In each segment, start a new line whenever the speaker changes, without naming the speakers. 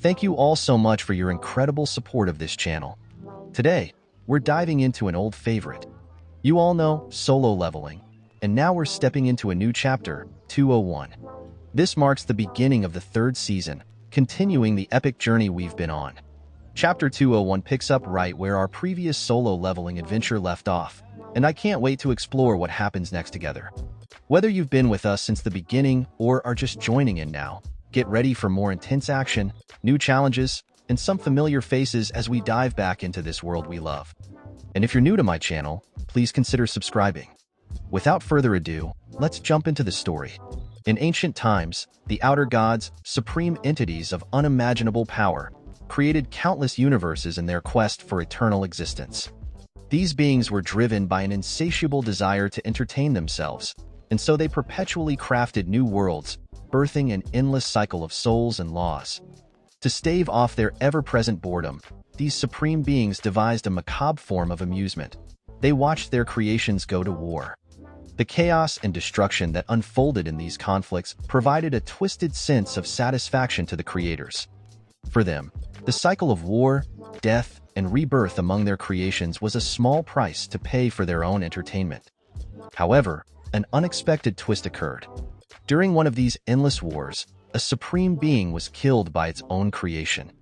Thank you all so much for your incredible support of this channel. Today, we're diving into an old favorite. You all know solo leveling, and now we're stepping into a new chapter, 201. This marks the beginning of the third season, continuing the epic journey we've been on. Chapter 201 picks up right where our previous solo leveling adventure left off, and I can't wait to explore what happens next together. Whether you've been with us since the beginning or are just joining in now, get ready for more intense action, new challenges, and some familiar faces as we dive back into this world we love. And if you're new to my channel, please consider subscribing. Without further ado, let's jump into the story. In ancient times, the outer gods, supreme entities of unimaginable power, created countless universes in their quest for eternal existence. These beings were driven by an insatiable desire to entertain themselves, and so they perpetually crafted new worlds, birthing an endless cycle of souls and laws. To stave off their ever-present boredom, these supreme beings devised a macabre form of amusement. They watched their creations go to war. The chaos and destruction that unfolded in these conflicts provided a twisted sense of satisfaction to the creators. For them, the cycle of war, death, and rebirth among their creations was a small price to pay for their own entertainment. However, an unexpected twist occurred. During one of these endless wars, a supreme being was killed by its own creation.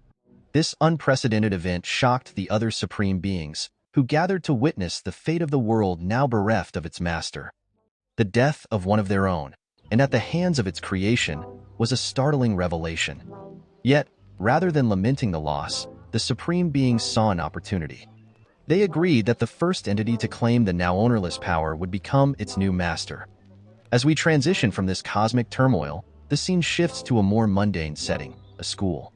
This unprecedented event shocked the other supreme beings, who gathered to witness the fate of the world now bereft of its master. The death of one of their own, and at the hands of its creation, was a startling revelation. Yet, rather than lamenting the loss, the supreme beings saw an opportunity. They agreed that the first entity to claim the now ownerless power would become its new master. As we transition from this cosmic turmoil, the scene shifts to a more mundane setting, a school.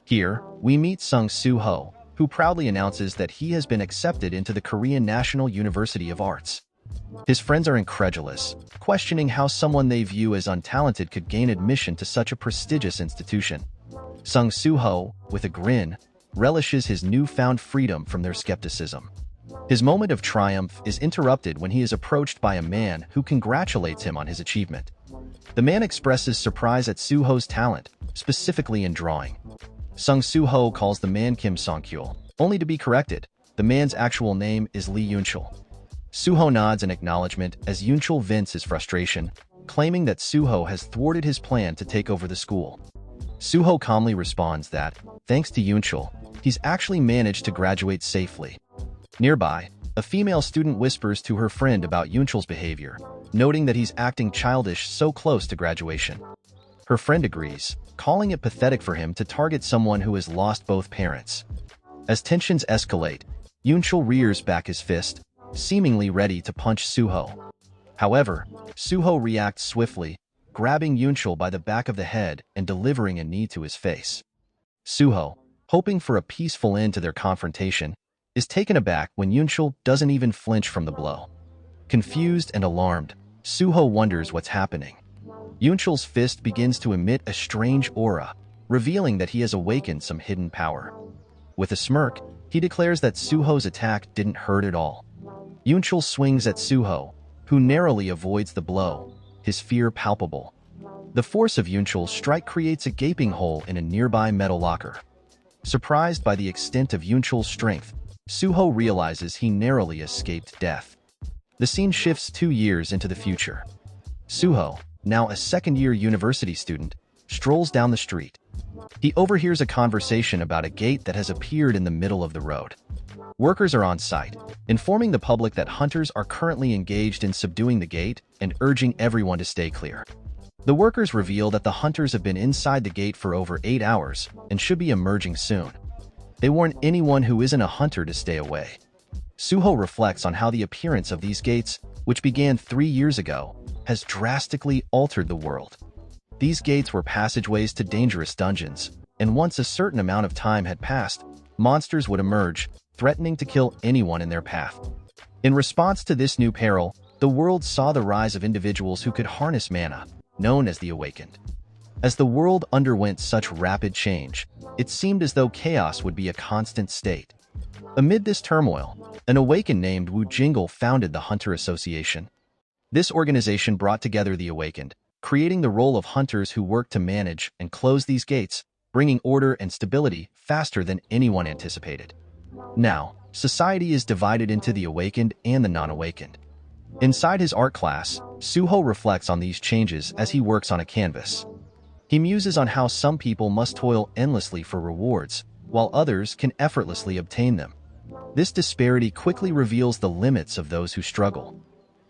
Here, we meet Sung Soo-ho, who proudly announces that he has been accepted into the Korean National University of Arts. His friends are incredulous, questioning how someone they view as untalented could gain admission to such a prestigious institution. Sung Soo-ho, with a grin, relishes his newfound freedom from their skepticism. His moment of triumph is interrupted when he is approached by a man who congratulates him on his achievement. The man expresses surprise at Soo-ho's talent, specifically in drawing. Sung Soo-ho calls the man Kim Song-kyul, only to be corrected. The man's actual name is Lee Yoon-chul. Soo-ho nods in acknowledgement as Yoon-chul vents his frustration, claiming that Soo-ho has thwarted his plan to take over the school. Soo-ho calmly responds that, thanks to Yoon-chul, he's actually managed to graduate safely. Nearby, a female student whispers to her friend about Yoon-chul's behavior, noting that he's acting childish so close to graduation. Her friend agrees, calling it pathetic for him to target someone who has lost both parents. As tensions escalate, Yoon-chul rears back his fist, seemingly ready to punch Soo-ho. However, Soo-ho reacts swiftly, grabbing Yoon-chul by the back of the head and delivering a knee to his face. Soo-ho, hoping for a peaceful end to their confrontation, is taken aback when Yoon-chul doesn't even flinch from the blow. Confused and alarmed, Soo-ho wonders what's happening. Yoon-chul's fist begins to emit a strange aura, revealing that he has awakened some hidden power. With a smirk, he declares that Soo-ho's attack didn't hurt at all. Yoon-chul swings at Soo-ho, who narrowly avoids the blow, his fear palpable. The force of Yoon-chul's strike creates a gaping hole in a nearby metal locker. Surprised by the extent of Yoon-chul's strength, Soo-ho realizes he narrowly escaped death. The scene shifts 2 years into the future. Soo-ho, now a second-year university student, strolls down the street. He overhears a conversation about a gate that has appeared in the middle of the road. Workers are on site, informing the public that hunters are currently engaged in subduing the gate and urging everyone to stay clear. The workers reveal that the hunters have been inside the gate for over 8 hours and should be emerging soon. They warn anyone who isn't a hunter to stay away. Soo-ho reflects on how the appearance of these gates, which began 3 years ago, has drastically altered the world. These gates were passageways to dangerous dungeons, and once a certain amount of time had passed, monsters would emerge, threatening to kill anyone in their path. In response to this new peril, the world saw the rise of individuals who could harness mana, known as the Awakened. As the world underwent such rapid change, it seemed as though chaos would be a constant state. Amid this turmoil, an Awakened named Wu Jingle founded the Hunter Association. This organization brought together the Awakened, creating the role of hunters who work to manage and close these gates, bringing order and stability faster than anyone anticipated. Now, society is divided into the awakened and the non-awakened. Inside his art class, Suho reflects on these changes as he works on a canvas. He muses on how some people must toil endlessly for rewards, while others can effortlessly obtain them. This disparity quickly reveals the limits of those who struggle.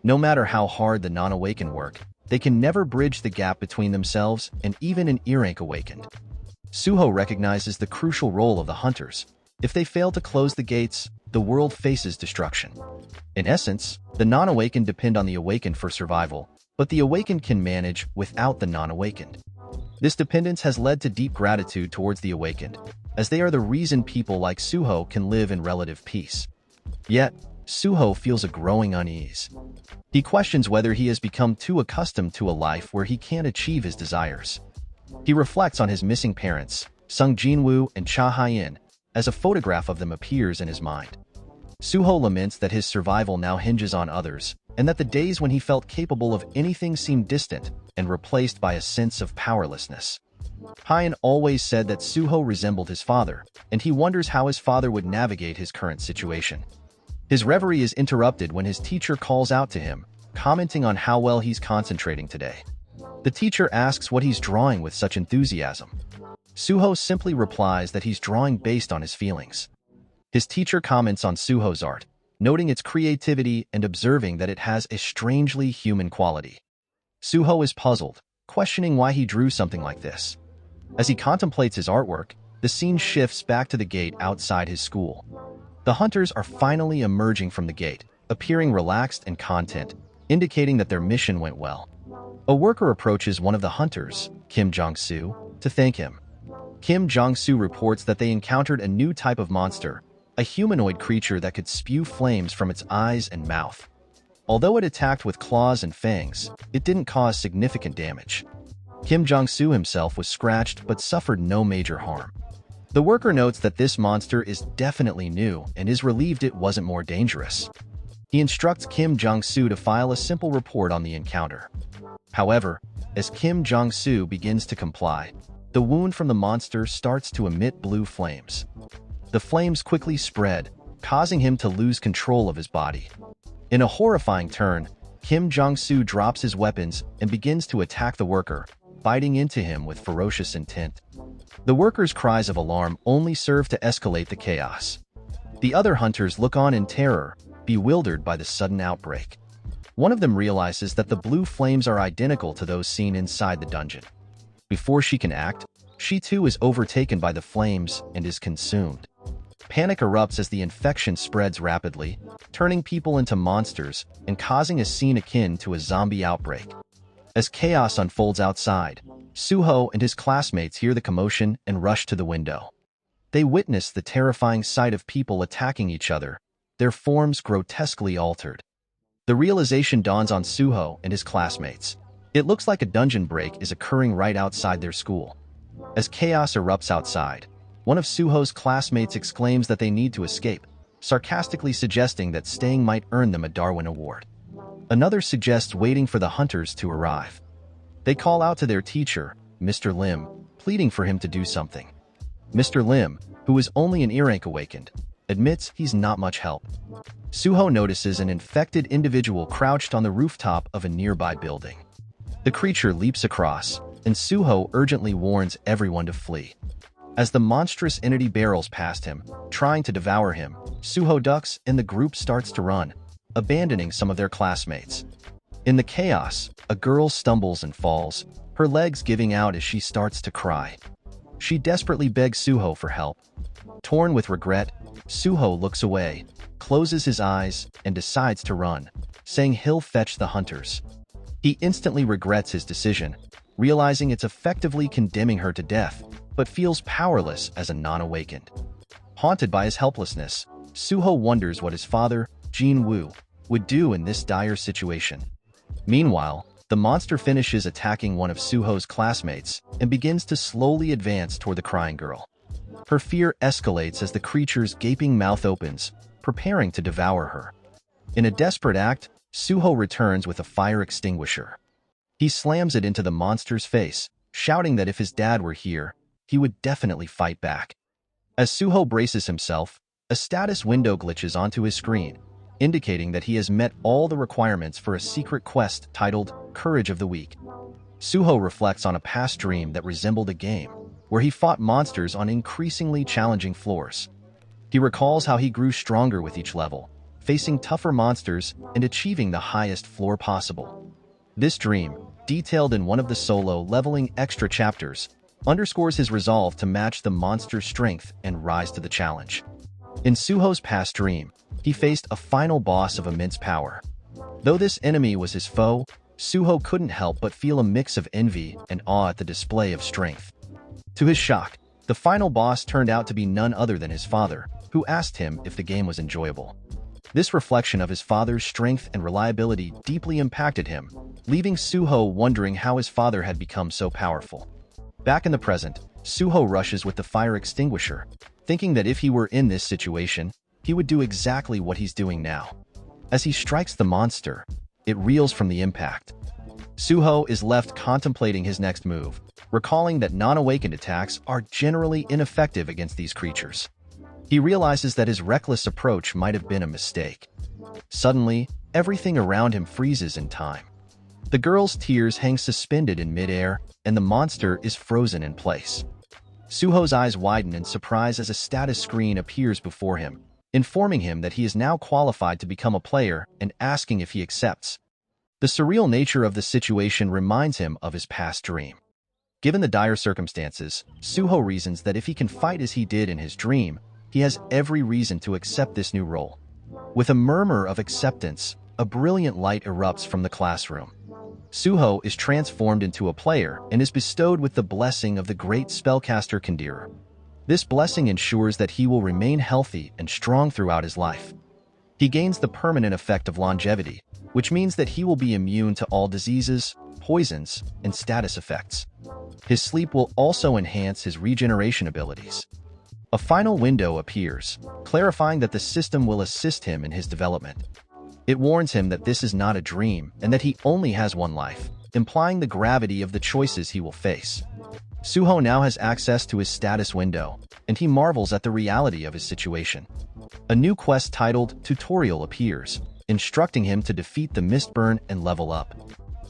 No matter how hard the non-awakened work, they can never bridge the gap between themselves and even an ear-rank awakened. Suho recognizes the crucial role of the hunters. If they fail to close the gates, the world faces destruction. In essence, the non-awakened depend on the awakened for survival, but the awakened can manage without the non-awakened. This dependence has led to deep gratitude towards the awakened, as they are the reason people like Suho can live in relative peace. Yet, Suho feels a growing unease. He questions whether he has become too accustomed to a life where he can't achieve his desires. He reflects on his missing parents, Sung Jinwoo and Cha Hyen, as a photograph of them appears in his mind. Suho laments that his survival now hinges on others, and that the days when he felt capable of anything seemed distant and replaced by a sense of powerlessness. Hyen always said that Suho resembled his father, and he wonders how his father would navigate his current situation. His reverie is interrupted when his teacher calls out to him, commenting on how well he's concentrating today. The teacher asks what he's drawing with such enthusiasm. Suho simply replies that he's drawing based on his feelings. His teacher comments on Suho's art, noting its creativity and observing that it has a strangely human quality. Suho is puzzled, questioning why he drew something like this. As he contemplates his artwork, the scene shifts back to the gate outside his school. The hunters are finally emerging from the gate, appearing relaxed and content, indicating that their mission went well. A worker approaches one of the hunters, Kim Jong-soo, to thank him. Kim Jong-soo reports that they encountered a new type of monster, a humanoid creature that could spew flames from its eyes and mouth. Although it attacked with claws and fangs, it didn't cause significant damage. Kim Jong-soo himself was scratched but suffered no major harm. The worker notes that this monster is definitely new and is relieved it wasn't more dangerous. He instructs Kim Jong-soo to file a simple report on the encounter. However, as Kim Jong-soo begins to comply, the wound from the monster starts to emit blue flames. The flames quickly spread, causing him to lose control of his body. In a horrifying turn, Kim Jong-soo drops his weapons and begins to attack the worker, biting into him with ferocious intent. The worker's cries of alarm only serve to escalate the chaos. The other hunters look on in terror, bewildered by the sudden outbreak. One of them realizes that the blue flames are identical to those seen inside the dungeon. Before she can act, she too is overtaken by the flames and is consumed. Panic erupts as the infection spreads rapidly, turning people into monsters and causing a scene akin to a zombie outbreak. As chaos unfolds outside, Suho and his classmates hear the commotion and rush to the window. They witness the terrifying sight of people attacking each other, their forms grotesquely altered. The realization dawns on Suho and his classmates. It looks like a dungeon break is occurring right outside their school. As chaos erupts outside, one of Suho's classmates exclaims that they need to escape, sarcastically suggesting that staying might earn them a Darwin Award. Another suggests waiting for the hunters to arrive. They call out to their teacher, Mr. Lim, pleading for him to do something. Mr. Lim, who is only an ear-rank awakened, admits he's not much help. Suho notices an infected individual crouched on the rooftop of a nearby building. The creature leaps across, and Suho urgently warns everyone to flee. As the monstrous entity barrels past him, trying to devour him, Suho ducks and the group starts to run, abandoning some of their classmates. In the chaos, a girl stumbles and falls, her legs giving out as she starts to cry. She desperately begs Suho for help. Torn with regret, Suho looks away, closes his eyes, and decides to run, saying he'll fetch the hunters. He instantly regrets his decision, realizing it's effectively condemning her to death, but feels powerless as a non-awakened. Haunted by his helplessness, Suho wonders what his father, Jin-woo, would do in this dire situation. Meanwhile, the monster finishes attacking one of Suho's classmates and begins to slowly advance toward the crying girl. Her fear escalates as the creature's gaping mouth opens, preparing to devour her. In a desperate act, Suho returns with a fire extinguisher. He slams it into the monster's face, shouting that if his dad were here, he would definitely fight back. As Suho braces himself, a status window glitches onto his screen, indicating that he has met all the requirements for a secret quest titled Courage of the Weak. Suho reflects on a past dream that resembled a game, where he fought monsters on increasingly challenging floors. He recalls how he grew stronger with each level, facing tougher monsters and achieving the highest floor possible. This dream, detailed in one of the solo leveling extra chapters, underscores his resolve to match the monster's strength and rise to the challenge. In Suho's past dream, he faced a final boss of immense power. Though this enemy was his foe, Suho couldn't help but feel a mix of envy and awe at the display of strength. To his shock, the final boss turned out to be none other than his father, who asked him if the game was enjoyable. This reflection of his father's strength and reliability deeply impacted him, leaving Suho wondering how his father had become so powerful. Back in the present, Suho rushes with the fire extinguisher, thinking that if he were in this situation, he would do exactly what he's doing now. As he strikes the monster, it reels from the impact. Suho is left contemplating his next move, recalling that non-awakened attacks are generally ineffective against these creatures. He realizes that his reckless approach might have been a mistake. Suddenly, everything around him freezes in time. The girl's tears hang suspended in midair, and the monster is frozen in place. Suho's eyes widen in surprise as a status screen appears before him, informing him that he is now qualified to become a player and asking if he accepts. The surreal nature of the situation reminds him of his past dream. Given the dire circumstances, Suho reasons that if he can fight as he did in his dream, he has every reason to accept this new role. With a murmur of acceptance, a brilliant light erupts from the classroom. Suho is transformed into a player and is bestowed with the blessing of the great spellcaster Kandiru. This blessing ensures that he will remain healthy and strong throughout his life. He gains the permanent effect of longevity, which means that he will be immune to all diseases, poisons, and status effects. His sleep will also enhance his regeneration abilities. A final window appears, clarifying that the system will assist him in his development. It warns him that this is not a dream and that he only has one life, implying the gravity of the choices he will face. Suho now has access to his status window, and he marvels at the reality of his situation. A new quest titled Tutorial appears, instructing him to defeat the Mistburn and level up.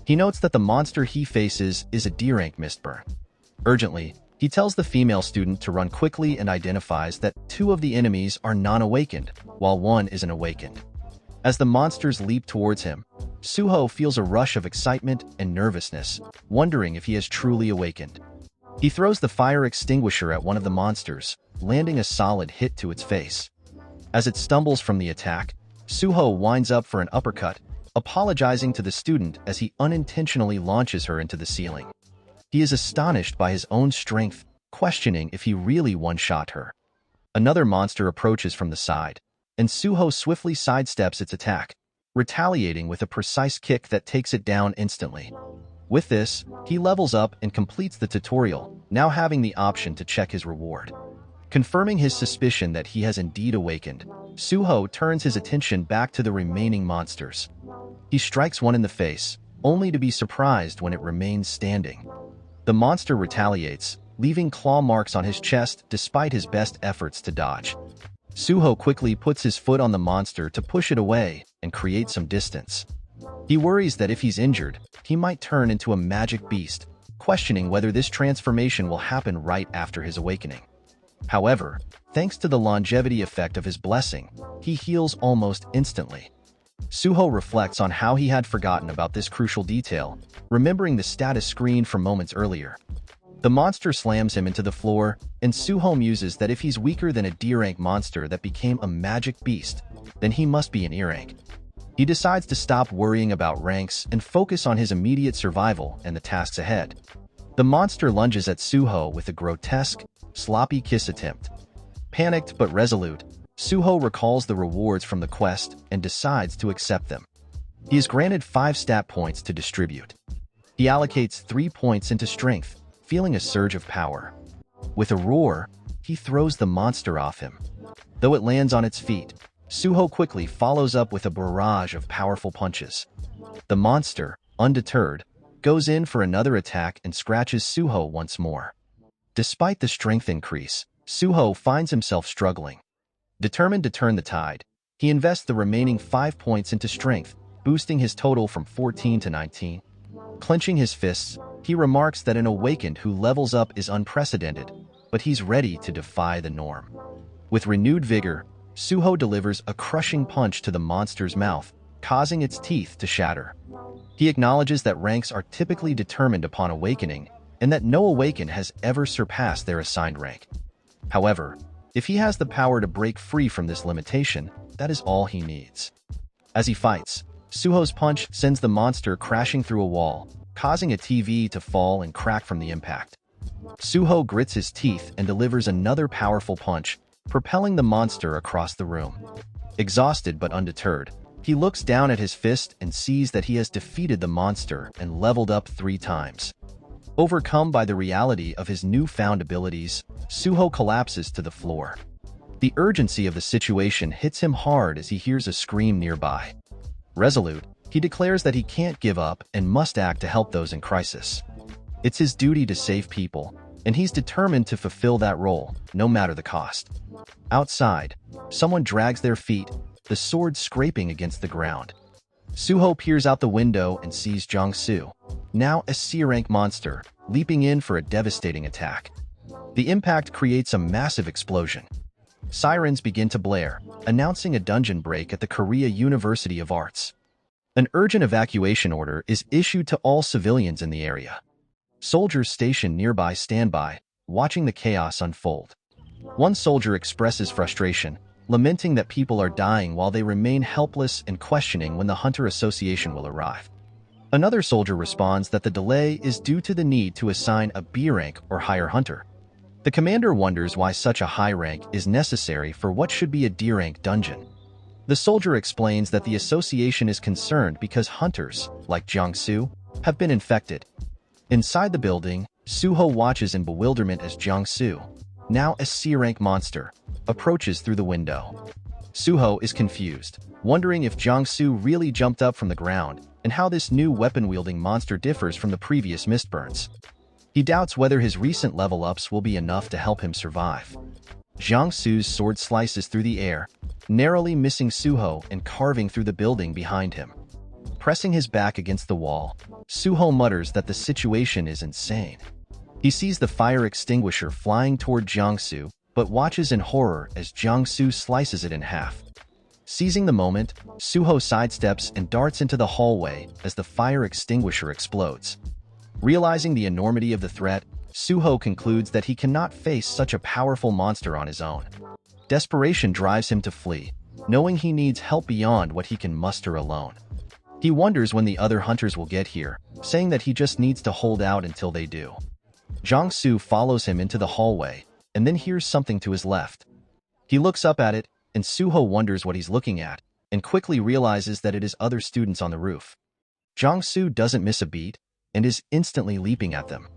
He notes that the monster he faces is a D-rank Mistburn. Urgently, he tells the female student to run quickly and identifies that 2 of the enemies are non-awakened, while 1 is an awakened. As the monsters leap towards him, Suho feels a rush of excitement and nervousness, wondering if he has truly awakened. He throws the fire extinguisher at one of the monsters, landing a solid hit to its face. As it stumbles from the attack, Suho winds up for an uppercut, apologizing to the student as he unintentionally launches her into the ceiling. He is astonished by his own strength, questioning if he really one-shot her. Another monster approaches from the side, and Suho swiftly sidesteps its attack, retaliating with a precise kick that takes it down instantly. With this, he levels up and completes the tutorial, now having the option to check his reward. Confirming his suspicion that he has indeed awakened, Suho turns his attention back to the remaining monsters. He strikes one in the face, only to be surprised when it remains standing. The monster retaliates, leaving claw marks on his chest despite his best efforts to dodge. Suho quickly puts his foot on the monster to push it away and create some distance. He worries that if he's injured, he might turn into a magic beast, questioning whether this transformation will happen right after his awakening. However, thanks to the longevity effect of his blessing, he heals almost instantly. Suho reflects on how he had forgotten about this crucial detail, remembering the status screen from moments earlier. The monster slams him into the floor, and Suho muses that if he's weaker than a D-rank monster that became a magic beast, then he must be an E-rank. He decides to stop worrying about ranks and focus on his immediate survival and the tasks ahead. The monster lunges at Suho with a grotesque, sloppy kiss attempt. Panicked but resolute, Suho recalls the rewards from the quest and decides to accept them. He is granted 5 stat points to distribute. He allocates 3 points into strength, feeling a surge of power. With a roar, he throws the monster off him. Though it lands on its feet, Suho quickly follows up with a barrage of powerful punches. The monster, undeterred, goes in for another attack and scratches Suho once more. Despite the strength increase, Suho finds himself struggling. Determined to turn the tide, he invests the remaining 5 points into strength, boosting his total from 14 to 19. Clenching his fists, he remarks that an awakened who levels up is unprecedented, but he's ready to defy the norm. With renewed vigor, Suho delivers a crushing punch to the monster's mouth, causing its teeth to shatter. He acknowledges that ranks are typically determined upon awakening, and that no awakened has ever surpassed their assigned rank. However, if he has the power to break free from this limitation, that is all he needs. As he fights, Suho's punch sends the monster crashing through a wall, causing a TV to fall and crack from the impact. Suho grits his teeth and delivers another powerful punch, propelling the monster across the room. Exhausted but undeterred, he looks down at his fist and sees that he has defeated the monster and leveled up 3 times. Overcome by the reality of his newfound abilities, Suho collapses to the floor. The urgency of the situation hits him hard as he hears a scream nearby. Resolute, he declares that he can't give up and must act to help those in crisis. It's his duty to save people, and he's determined to fulfill that role, no matter the cost. Outside, someone drags their feet, the sword scraping against the ground. Suho peers out the window and sees Jong-soo, now a C-rank monster, leaping in for a devastating attack. The impact creates a massive explosion. Sirens begin to blare, announcing a dungeon break at the Korea University of Arts. An urgent evacuation order is issued to all civilians in the area. Soldiers stationed nearby stand by, watching the chaos unfold. One soldier expresses frustration, lamenting that people are dying while they remain helpless and questioning when the Hunter Association will arrive. Another soldier responds that the delay is due to the need to assign a B rank or higher hunter. The commander wonders why such a high rank is necessary for what should be a D rank dungeon. The soldier explains that the association is concerned because hunters, like Jong-soo, have been infected. Inside the building, Suho watches in bewilderment as Jong-soo, now a C-rank monster, approaches through the window. Suho is confused, wondering if Jong-soo really jumped up from the ground and how this new weapon-wielding monster differs from the previous Mistburns. He doubts whether his recent level-ups will be enough to help him survive. Jong-soo's sword slices through the air, narrowly missing Suho and carving through the building behind him. Pressing his back against the wall, Suho mutters that the situation is insane. He sees the fire extinguisher flying toward Jong-soo, but watches in horror as Jong-soo slices it in half. Seizing the moment, Suho sidesteps and darts into the hallway as the fire extinguisher explodes. Realizing the enormity of the threat, Suho concludes that he cannot face such a powerful monster on his own. Desperation drives him to flee, knowing he needs help beyond what he can muster alone. He wonders when the other hunters will get here, saying that he just needs to hold out until they do. Jong-soo follows him into the hallway, and then hears something to his left. He looks up at it, and Suho wonders what he's looking at, and quickly realizes that it is other students on the roof. Jong-soo doesn't miss a beat, and is instantly leaping at them.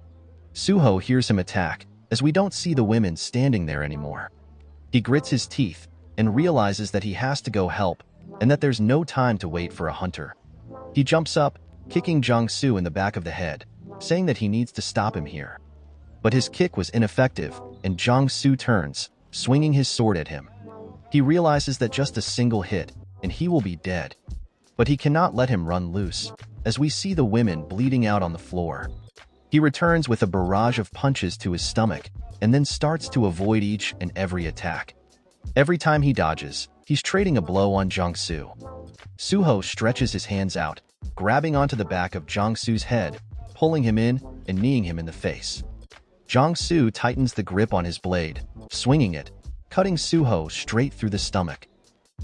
Suho hears him attack, as we don't see the women standing there anymore. He grits his teeth, and realizes that he has to go help, and that there's no time to wait for a hunter. He jumps up, kicking Jong-soo in the back of the head, saying that he needs to stop him here. But his kick was ineffective, and Jong-soo turns, swinging his sword at him. He realizes that just a single hit, and he will be dead. But he cannot let him run loose, as we see the women bleeding out on the floor. He returns with a barrage of punches to his stomach, and then starts to avoid each and every attack. Every time he dodges, he's trading a blow on Jong-soo. Suho stretches his hands out, grabbing onto the back of Jong-soo's head, pulling him in and kneeing him in the face. Jong-soo tightens the grip on his blade, swinging it, cutting Suho straight through the stomach.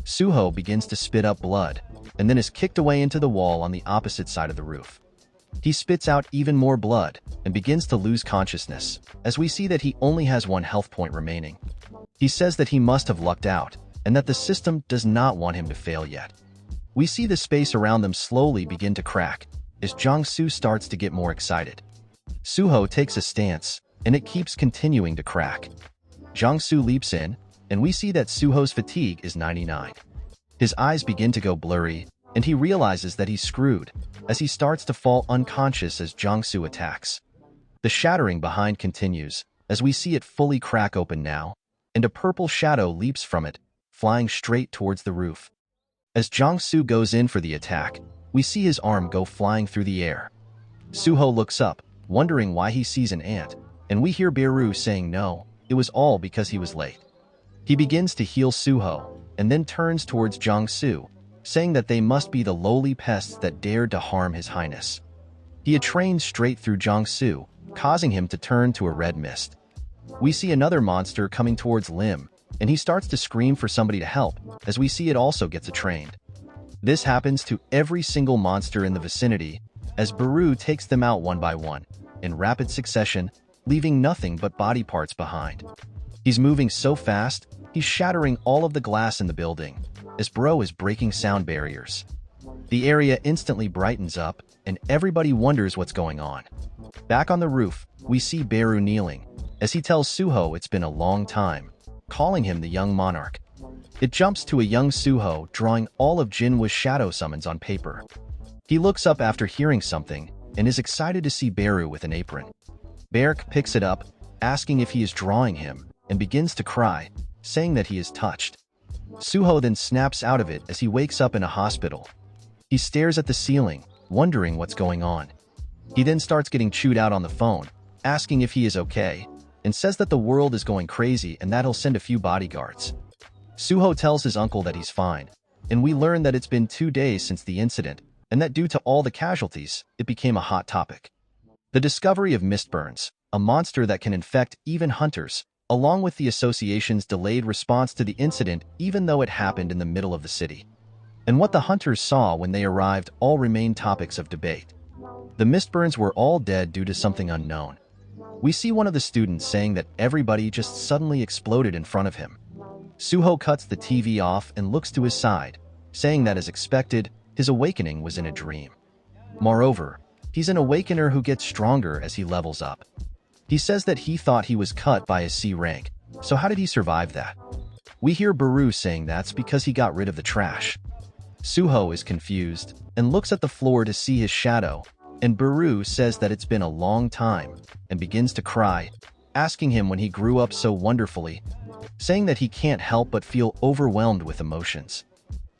Suho begins to spit up blood, and then is kicked away into the wall on the opposite side of the roof. He spits out even more blood and begins to lose consciousness, as we see that he only has 1 health point remaining. He says that he must have lucked out, and that the system does not want him to fail yet. We see the space around them slowly begin to crack, as Jong-soo starts to get more excited. Suho takes a stance, and it keeps continuing to crack. Jong-soo leaps in, and we see that Suho's fatigue is 99. His eyes begin to go blurry, and he realizes that he's screwed, as he starts to fall unconscious as Jong-soo attacks. The shattering behind continues, as we see it fully crack open now, and a purple shadow leaps from it, flying straight towards the roof. As Jong-soo goes in for the attack, we see his arm go flying through the air. Suho looks up, wondering why he sees an ant, and we hear Beru saying no, it was all because he was late. He begins to heal Suho, and then turns towards Jong-soo, saying that they must be the lowly pests that dared to harm his highness. He trains straight through Jong-soo, causing him to turn to a red mist. We see another monster coming towards Lim, and he starts to scream for somebody to help, as we see it also gets trained. This happens to every single monster in the vicinity, as Beru takes them out one by one, in rapid succession, leaving nothing but body parts behind. He's moving so fast, he's shattering all of the glass in the building, as Bro is breaking sound barriers. The area instantly brightens up, and everybody wonders what's going on. Back on the roof, we see Beru kneeling, as he tells Suho it's been a long time, calling him the young monarch. It jumps to a young Suho drawing all of Jinhwa's shadow summons on paper. He looks up after hearing something, and is excited to see Beru with an apron. Berk picks it up, asking if he is drawing him, and begins to cry, saying that he is touched. Suho then snaps out of it as he wakes up in a hospital. He stares at the ceiling, wondering what's going on. He then starts getting chewed out on the phone, asking if he is okay, and says that the world is going crazy and that he'll send a few bodyguards. Suho tells his uncle that he's fine, and we learn that it's been 2 days since the incident, and that due to all the casualties, it became a hot topic. The discovery of mistburns, a monster that can infect even hunters, along with the association's delayed response to the incident even though it happened in the middle of the city. And what the hunters saw when they arrived all remain topics of debate. The mistburns were all dead due to something unknown. We see one of the students saying that everybody just suddenly exploded in front of him. Suho cuts the TV off and looks to his side, saying that as expected, his awakening was in a dream. Moreover, he's an awakener who gets stronger as he levels up. He says that he thought he was cut by a C rank, so how did he survive that? We hear Beru saying that's because he got rid of the trash. Suho is confused and looks at the floor to see his shadow, and Beru says that it's been a long time and begins to cry, asking him when he grew up so wonderfully, saying that he can't help but feel overwhelmed with emotions.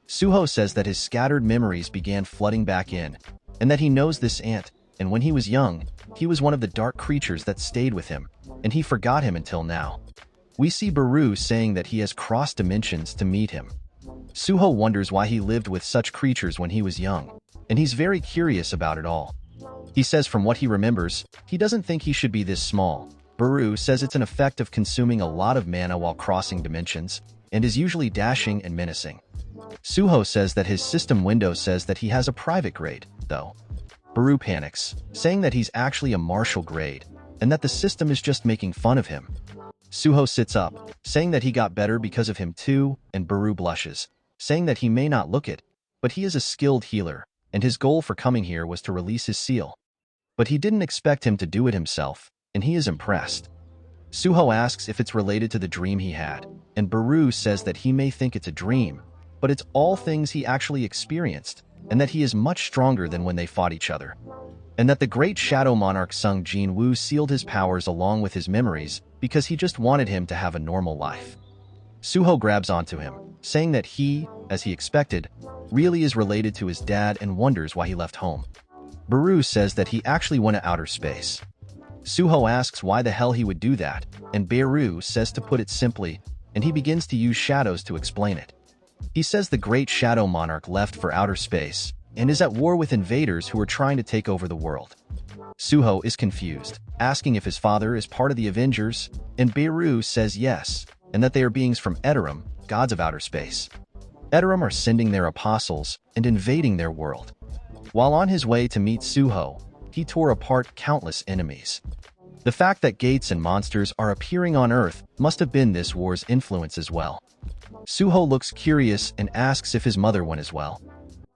Suho says that his scattered memories began flooding back in, and that he knows this ant, and when he was young, he was one of the dark creatures that stayed with him, and he forgot him until now. We see Beru saying that he has crossed dimensions to meet him. Suho wonders why he lived with such creatures when he was young, and he's very curious about it all. He says from what he remembers, he doesn't think he should be this small. Beru says it's an effect of consuming a lot of mana while crossing dimensions, and is usually dashing and menacing. Suho says that his system window says that he has a private grade, though. Beru panics, saying that he's actually a martial grade, and that the system is just making fun of him. Suho sits up, saying that he got better because of him too, and Beru blushes, saying that he may not look it, but he is a skilled healer, and his goal for coming here was to release his seal. But he didn't expect him to do it himself, and he is impressed. Suho asks if it's related to the dream he had, and Beru says that he may think it's a dream, but it's all things he actually experienced, and that he is much stronger than when they fought each other. And that the great Shadow Monarch Sung Jin-woo sealed his powers along with his memories because he just wanted him to have a normal life. Suho grabs onto him, saying that he, as he expected, really is related to his dad and wonders why he left home. Beru says that he actually went to outer space. Suho asks why the hell he would do that, and Beru says to put it simply, and he begins to use shadows to explain it. He says the great Shadow Monarch left for outer space, and is at war with invaders who are trying to take over the world. Suho is confused, asking if his father is part of the Avengers, and Beru says yes, and that they are beings from Edoram, gods of outer space. Edoram are sending their apostles and invading their world. While on his way to meet Suho, he tore apart countless enemies. The fact that gates and monsters are appearing on Earth must have been this war's influence as well. Suho looks curious and asks if his mother went as well.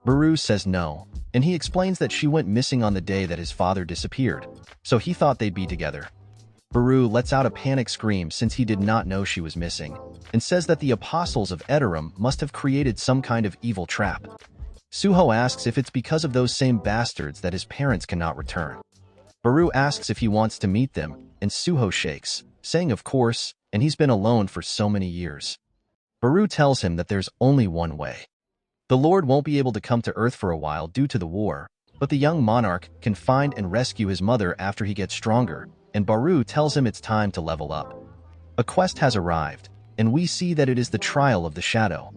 Beru says no, and he explains that she went missing on the day that his father disappeared, so he thought they'd be together. Beru lets out a panic scream since he did not know she was missing, and says that the apostles of Edoram must have created some kind of evil trap. Suho asks if it's because of those same bastards that his parents cannot return. Beru asks if he wants to meet them, and Suho shakes, saying of course, and he's been alone for so many years. Beru tells him that there's only one way. The Lord won't be able to come to Earth for a while due to the war, but the young monarch can find and rescue his mother after he gets stronger, and Beru tells him it's time to level up. A quest has arrived, and we see that it is the trial of the shadow.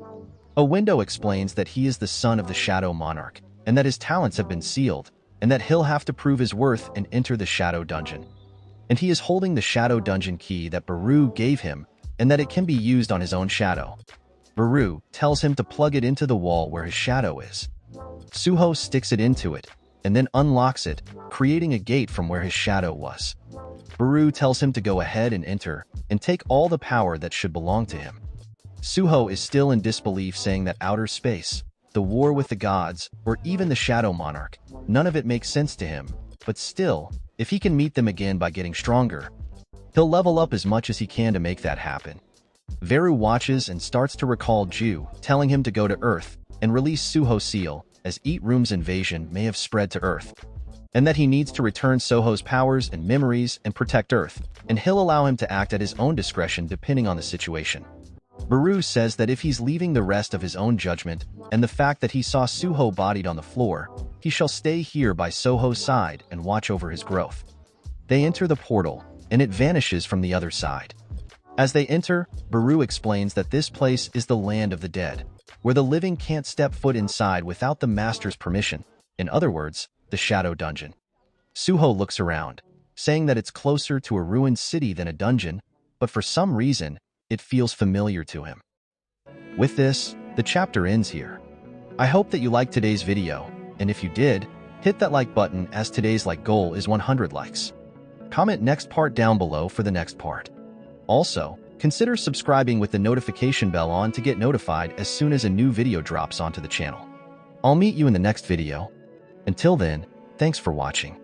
A window explains that he is the son of the shadow monarch, and that his talents have been sealed, and that he'll have to prove his worth and enter the shadow dungeon. And he is holding the shadow dungeon key that Beru gave him, and that it can be used on his own shadow. Beru tells him to plug it into the wall where his shadow is. Suho sticks it into it, and then unlocks it, creating a gate from where his shadow was. Beru tells him to go ahead and enter, and take all the power that should belong to him. Suho is still in disbelief, saying that outer space, the war with the gods, or even the shadow monarch, none of it makes sense to him, but still, if he can meet them again by getting stronger, he'll level up as much as he can to make that happen. Beru watches and starts to recall Ju, telling him to go to Earth and release Suho's seal, as Eat Room's invasion may have spread to Earth, and that he needs to return Soho's powers and memories and protect Earth, and he'll allow him to act at his own discretion depending on the situation. Beru says that if he's leaving the rest of his own judgment and the fact that he saw Suho bodied on the floor, he shall stay here by Soho's side and watch over his growth. They enter the portal, and it vanishes from the other side. As they enter, Beru explains that this place is the land of the dead, where the living can't step foot inside without the master's permission. In other words, the shadow dungeon. Suho looks around, saying that it's closer to a ruined city than a dungeon, but for some reason, it feels familiar to him. With this, the chapter ends here. I hope that you liked today's video, and if you did, hit that like button as today's like goal is 100 likes. Comment next part down below for the next part. Also, consider subscribing with the notification bell on to get notified as soon as a new video drops onto the channel. I'll meet you in the next video. Until then, thanks for watching.